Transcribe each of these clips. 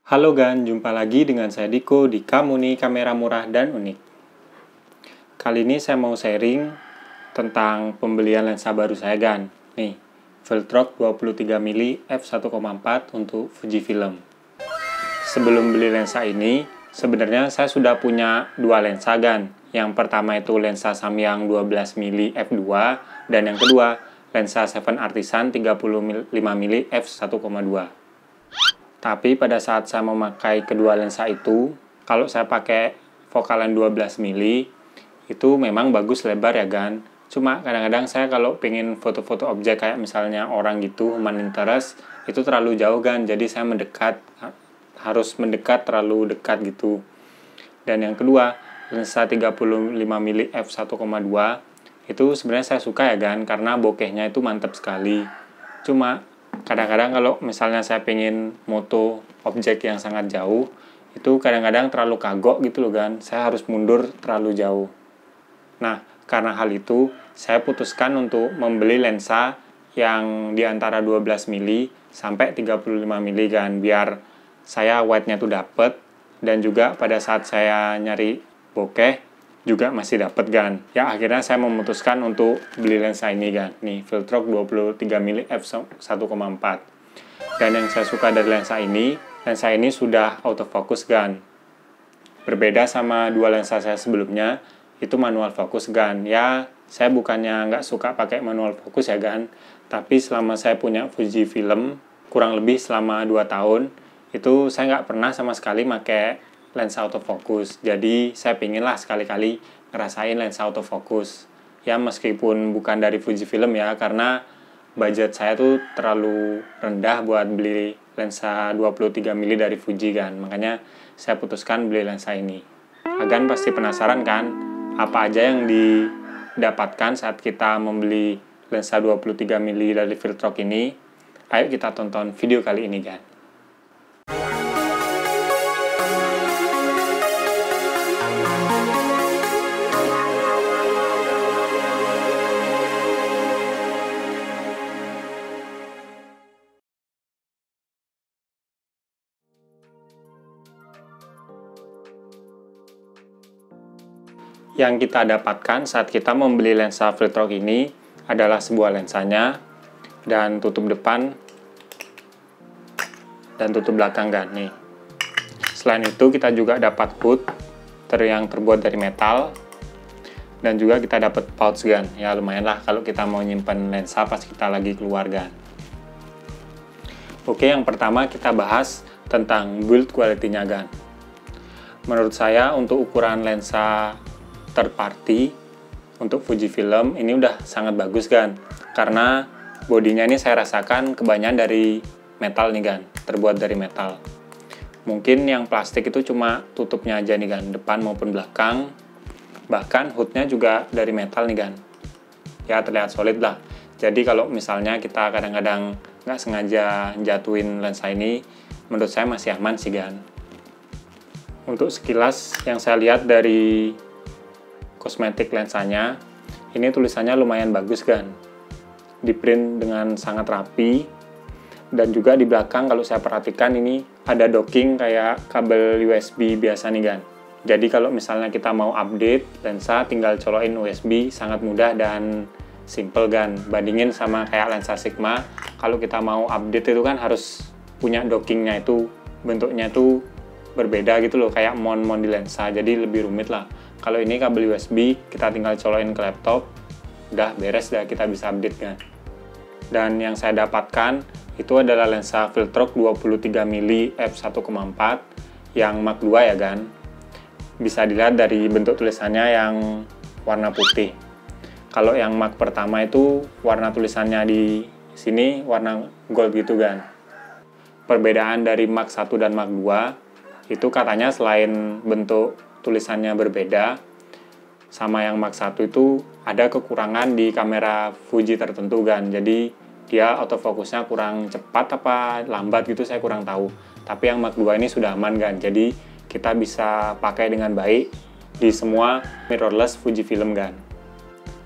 Halo Gan, jumpa lagi dengan saya Diko di Kamuni Kamera Murah dan Unik. Kali ini saya mau sharing tentang pembelian lensa baru saya Gan. Nih, Viltrox 23mm f1.4 untuk Fujifilm. Sebelum beli lensa ini, sebenarnya saya sudah punya dua lensa Gan. Yang pertama itu lensa Samyang 12mm f2 dan yang kedua lensa 7 Artisan 35mm f1.2. Tapi pada saat saya memakai kedua lensa itu, kalau saya pakai fokalan 12mm, itu memang bagus lebar ya Gan. Cuma kadang-kadang saya kalau pengen foto-foto objek kayak misalnya orang gitu, human interest, itu terlalu jauh Gan. Jadi saya harus mendekat terlalu dekat gitu. Dan yang kedua, lensa 35mm f1.2, itu sebenarnya saya suka ya Gan, karena bokehnya itu mantap sekali. Cuma kadang-kadang kalau misalnya saya pengen moto objek yang sangat jauh, itu kadang-kadang terlalu kagok gitu loh Gan, saya harus mundur terlalu jauh. Nah, karena hal itu, saya putuskan untuk membeli lensa yang di antara 12mm sampai 35mm Gan, biar saya wide-nya tuh dapet, dan juga pada saat saya nyari bokeh, juga masih dapet Gan. Ya akhirnya saya memutuskan untuk beli lensa ini Gan. Nih, Viltrox 23mm f1.4. Dan yang saya suka dari lensa ini sudah autofocus Gan. Berbeda sama dua lensa saya sebelumnya, itu manual fokus Gan. Ya, saya bukannya nggak suka pakai manual fokus ya Gan, tapi selama saya punya Fujifilm, kurang lebih selama 2 tahun, itu saya nggak pernah sama sekali pakai lensa autofocus. Jadi saya pingin lah sekali-kali ngerasain lensa autofocus. Ya meskipun bukan dari Fujifilm ya, karena budget saya tuh terlalu rendah buat beli lensa 23mm dari Fuji kan. Makanya saya putuskan beli lensa ini. Agan pasti penasaran kan, apa aja yang didapatkan saat kita membeli lensa 23mm dari Viltrox ini? Ayo kita tonton video kali ini kan. Yang kita dapatkan saat kita membeli lensa Viltrox ini adalah sebuah lensanya dan tutup depan dan tutup belakang kan nih. Selain itu kita juga dapat hood yang terbuat dari metal dan juga kita dapat pouch kan. Ya lumayan lah kalau kita mau nyimpan lensa pas kita lagi keluar kan. Oke, yang pertama kita bahas tentang build quality-nya kan. Menurut saya untuk ukuran lensa third party untuk Fujifilm ini udah sangat bagus kan, karena bodinya ini saya rasakan kebanyakan dari metal nih kan, terbuat dari metal. Mungkin yang plastik itu cuma tutupnya aja nih kan, depan maupun belakang, bahkan hoodnya juga dari metal nih kan, ya terlihat solid lah. Jadi kalau misalnya kita kadang-kadang nggak sengaja jatuhin lensa ini, menurut saya masih aman sih kan. Untuk sekilas yang saya lihat dari kosmetik lensanya, ini tulisannya lumayan bagus kan, di print dengan sangat rapi, dan juga di belakang kalau saya perhatikan ini ada docking kayak kabel USB biasa nih kan. Jadi kalau misalnya kita mau update lensa, tinggal colokin USB, sangat mudah dan simple kan. Bandingin sama kayak lensa Sigma, kalau kita mau update itu kan harus punya dockingnya, itu bentuknya itu berbeda gitu loh, kayak mount di lensa, jadi lebih rumit lah. Kalau ini kabel USB, kita tinggal colokin ke laptop, udah beres dah, kita bisa update kan. Dan yang saya dapatkan itu adalah lensa Viltrox 23mm f1.4 yang Mark II ya kan. Bisa dilihat dari bentuk tulisannya yang warna putih. Kalau yang Mark pertama itu warna tulisannya di sini warna gold gitu kan. Perbedaan dari Mark 1 dan Mark II itu katanya selain bentuk tulisannya berbeda, sama yang Mark 1 itu ada kekurangan di kamera Fuji tertentu kan. Jadi dia autofocusnya kurang cepat apa lambat gitu, saya kurang tahu. Tapi yang Mark 2 ini sudah aman kan. Jadi kita bisa pakai dengan baik di semua mirrorless Fujifilm kan.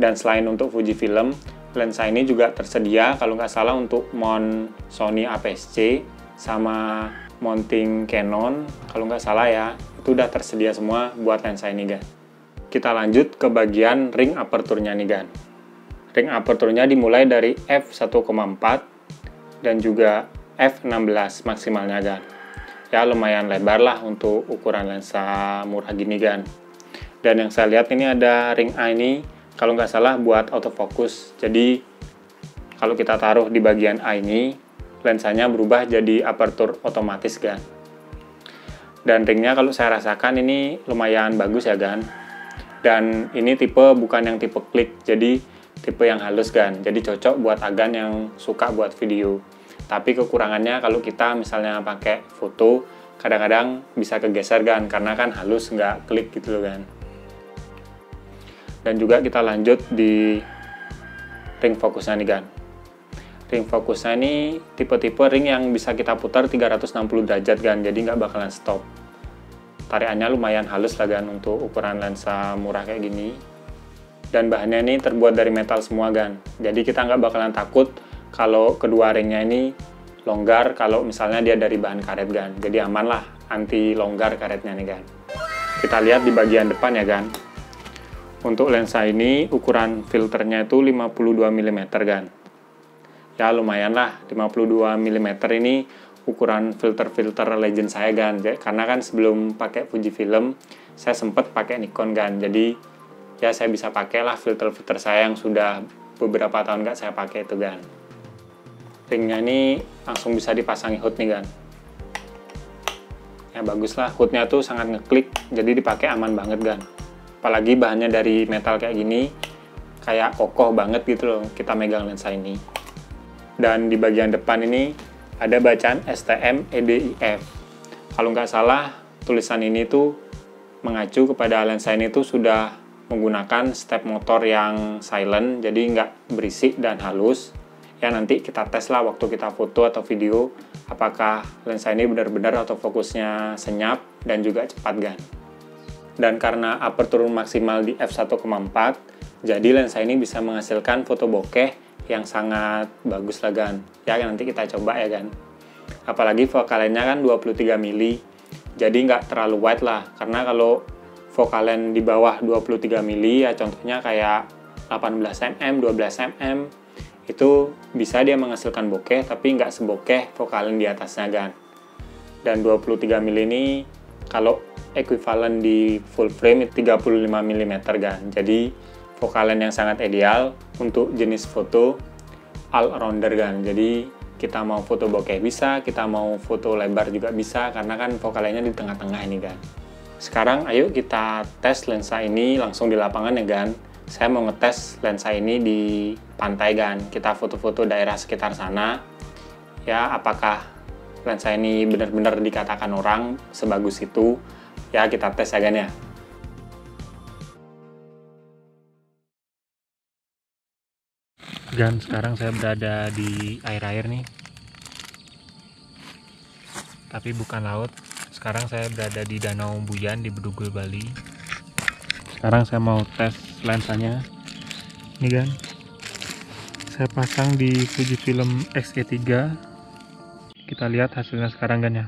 Dan selain untuk Fujifilm, lensa ini juga tersedia kalau nggak salah untuk mount Sony APS-C sama mounting Canon, kalau nggak salah ya, itu udah tersedia semua buat lensa ini guys. Kita lanjut ke bagian ring aperture-nya nih guys. Ring aperture-nya dimulai dari f1,4 dan juga f16 maksimalnya guys. Ya lumayan lebar lah untuk ukuran lensa murah gini kan. Dan yang saya lihat ini ada ring A ini kalau nggak salah buat autofocus. Jadi kalau kita taruh di bagian A ini, lensanya berubah jadi aperture otomatis kan. Dan ringnya kalau saya rasakan ini lumayan bagus ya kan. Dan ini tipe bukan yang tipe klik, jadi tipe yang halus kan. Jadi cocok buat agan yang suka buat video. Tapi kekurangannya kalau kita misalnya pakai foto, kadang-kadang bisa kegeser kan, karena kan halus nggak klik gitu loh kan. Dan juga kita lanjut di ring fokusnya nih kan. Ring fokusnya ini tipe-tipe ring yang bisa kita putar 360 derajat kan, jadi nggak bakalan stop. Tarikannya lumayan halus lah kan untuk ukuran lensa murah kayak gini. Dan bahannya ini terbuat dari metal semua kan, jadi kita nggak bakalan takut kalau kedua ringnya ini longgar kalau misalnya dia dari bahan karet kan. Jadi aman lah, anti longgar karetnya nih kan. Kita lihat di bagian depan ya kan. Untuk lensa ini ukuran filternya itu 52 mm kan. Ya lumayan lah, 52 mm ini ukuran filter legend saya kan. Karena kan sebelum pakai Fujifilm saya sempat pakai Nikon kan. Jadi ya saya bisa pakai lah filter saya yang sudah beberapa tahun nggak saya pakai itu kan. Ringnya ini langsung bisa dipasangi hood nih kan. Ya bagus lah, hoodnya tuh sangat ngeklik, jadi dipakai aman banget kan. Apalagi bahannya dari metal kayak gini, kayak kokoh banget gitu loh kita megang lensa ini. Dan di bagian depan ini ada bacaan STM EDIF. Kalau nggak salah, tulisan ini tuh mengacu kepada lensa ini tuh sudah menggunakan step motor yang silent, jadi nggak berisik dan halus. Ya nanti kita tes lah waktu kita foto atau video apakah lensa ini benar-benar autofokusnya senyap dan juga cepat kan. Dan karena aperture maksimal di f1,4, jadi lensa ini bisa menghasilkan foto bokeh yang sangat bagus lah kan. Ya nanti kita coba ya kan. Apalagi vokalennya kan 23 mili, jadi nggak terlalu wide lah. Karena kalau vokalen di bawah 23 mili ya contohnya kayak 18 mm, 12 mm, itu bisa dia menghasilkan bokeh tapi nggak sebokeh vokalen di atasnya kan. Dan 23 mm ini kalau ekuivalen di full frame 35 mm kan. Jadi vokalen yang sangat ideal untuk jenis foto all rounder kan. Jadi kita mau foto bokeh bisa, kita mau foto lebar juga bisa karena kan vokalennya di tengah-tengah ini kan. Sekarang ayo kita tes lensa ini langsung di lapangan ya kan. Saya mau ngetes lensa ini di pantai kan, kita foto-foto daerah sekitar sana. Ya, apakah lensa ini benar-benar dikatakan orang sebagus itu? Ya, kita tes ya kan ya. Dan sekarang saya berada di air-air nih. Tapi bukan laut. Sekarang saya berada di Danau Buyan di Bedugul, Bali. Sekarang saya mau tes lensanya. Ini kan. Saya pasang di Fujifilm X-E3. Kita lihat hasilnya sekarang kan ya.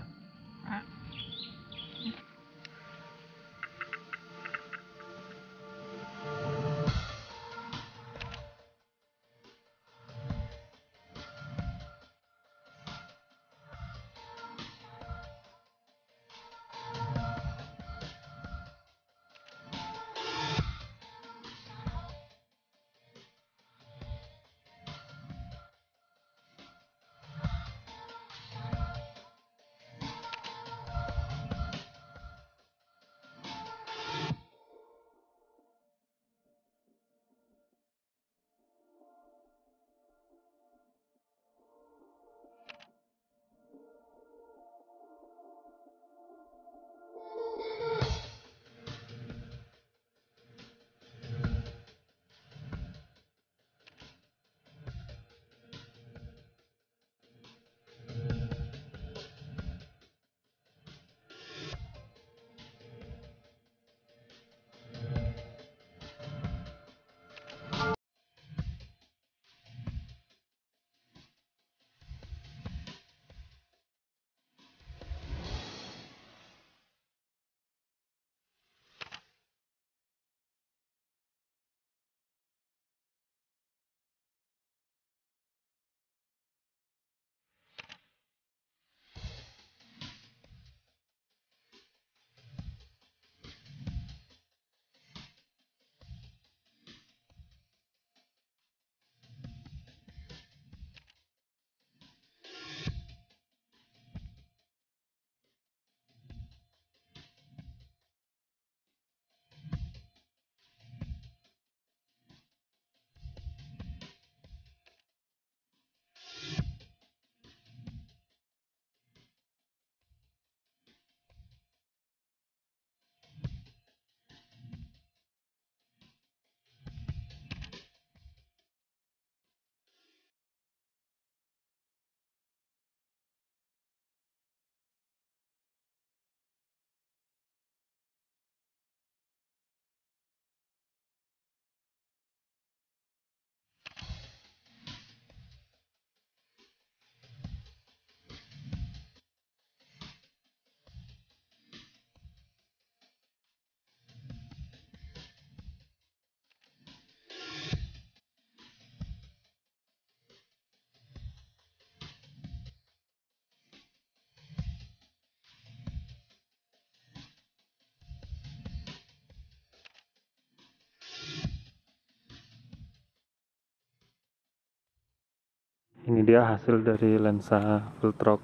Ini dia hasil dari lensa Viltrox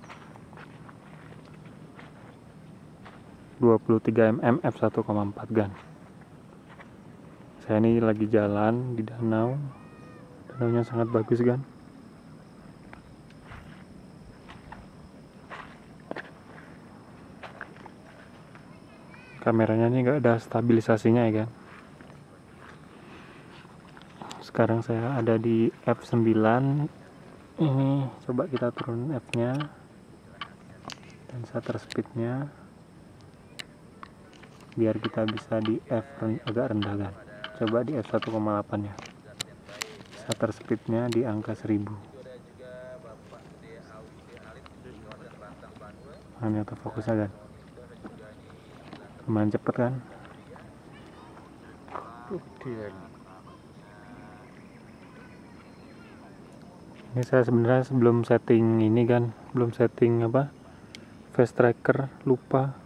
23mm f1,4 gan. Saya ini lagi jalan di danau. Danaunya sangat bagus kan. Kameranya ini nggak ada stabilisasinya ya kan. Sekarang saya ada di f9. Ini coba kita turun f-nya dan shutter speednya biar kita bisa di f agak rendah kan. Coba di f1,8 ya. Shutter speednya di angka 1000. Ini autofokusnya kan lumayan cepet kan. Ini saya sebenarnya sebelum setting ini kan, belum setting face tracker, lupa.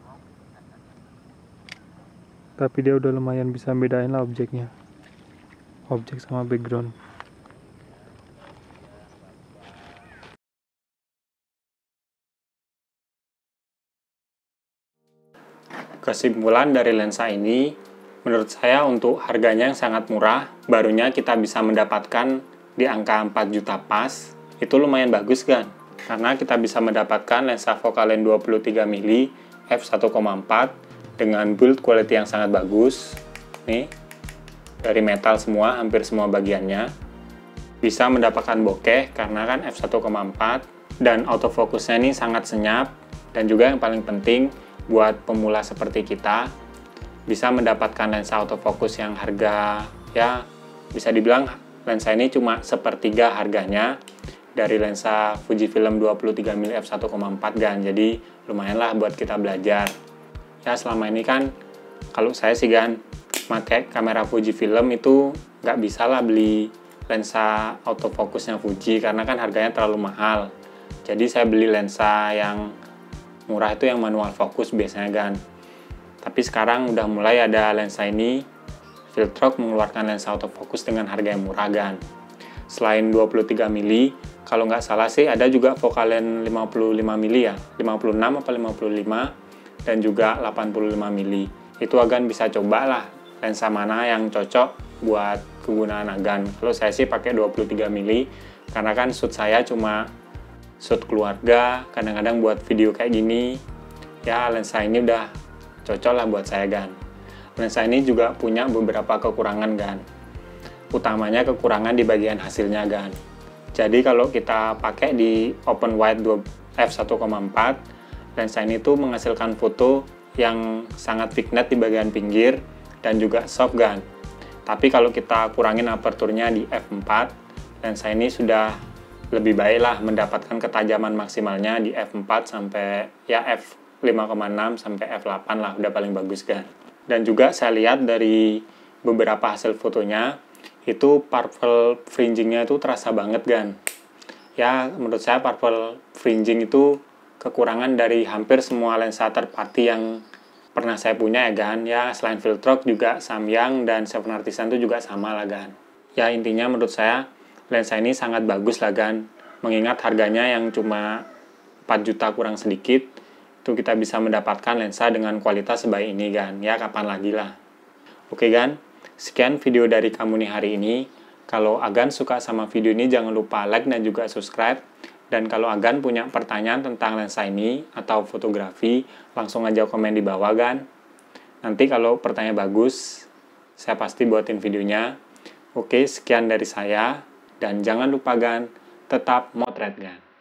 Tapi dia udah lumayan bisa bedain lah objeknya, objek sama background. Kesimpulan dari lensa ini, menurut saya untuk harganya yang sangat murah, barunya kita bisa mendapatkan di angka 4 juta pas, itu lumayan bagus kan? Karena kita bisa mendapatkan lensa focal length 23mm f1,4 dengan build quality yang sangat bagus. Nih, dari metal semua, hampir semua bagiannya. Bisa mendapatkan bokeh karena kan f1,4 dan autofokusnya ini sangat senyap. Dan juga yang paling penting buat pemula seperti kita, bisa mendapatkan lensa autofokus yang harga ya bisa dibilang lensa ini cuma sepertiga harganya dari lensa Fujifilm 23mm f1,4 gan. Jadi lumayan lah buat kita belajar. Ya selama ini kan kalau saya sih kan pakai kamera Fujifilm itu nggak bisa lah beli lensa autofokusnya Fuji karena kan harganya terlalu mahal. Jadi saya beli lensa yang murah itu yang manual fokus biasanya kan. Tapi sekarang udah mulai ada lensa ini, Viltrox mengeluarkan lensa autofokus dengan harga yang murah kan. Selain 23mm, kalau nggak salah sih ada juga focal length 55mm ya, 56 apa 55 dan juga 85mm. Itu Agan bisa coba lah lensa mana yang cocok buat kegunaan Agan. Kalau saya sih pakai 23mm karena kan shoot saya cuma shoot keluarga, kadang-kadang buat video kayak gini. Ya lensa ini udah cocok lah buat saya kan. Lensa ini juga punya beberapa kekurangan kan. Utamanya kekurangan di bagian hasilnya kan. Jadi kalau kita pakai di open wide f1,4, lensa ini tuh menghasilkan foto yang sangat vignette di bagian pinggir dan juga soft kan. Tapi kalau kita kurangin aperturnya di f4, lensa ini sudah lebih baik lah mendapatkan ketajaman maksimalnya di f4 sampai ya f5,6 sampai f8 lah, udah paling bagus kan. Dan juga saya lihat dari beberapa hasil fotonya itu purple fringingnya itu terasa banget kan. Ya menurut saya purple fringing itu kekurangan dari hampir semua lensa third party yang pernah saya punya ya kan. Ya selain Viltrox juga Samyang dan Seven Artisan itu juga sama lah kan. Ya intinya menurut saya lensa ini sangat bagus lah kan. Mengingat harganya yang cuma 4 juta kurang sedikit, itu kita bisa mendapatkan lensa dengan kualitas sebaik ini kan. Ya kapan lagi lah. Oke kan, sekian video dari kamu nih hari ini. Kalau Agan suka sama video ini jangan lupa like dan juga subscribe. Dan kalau Agan punya pertanyaan tentang lensa ini atau fotografi, langsung aja komen di bawah kan. Nanti kalau pertanyaan bagus, saya pasti buatin videonya. Oke, sekian dari saya. Dan jangan lupa Gan, tetap motret Gan.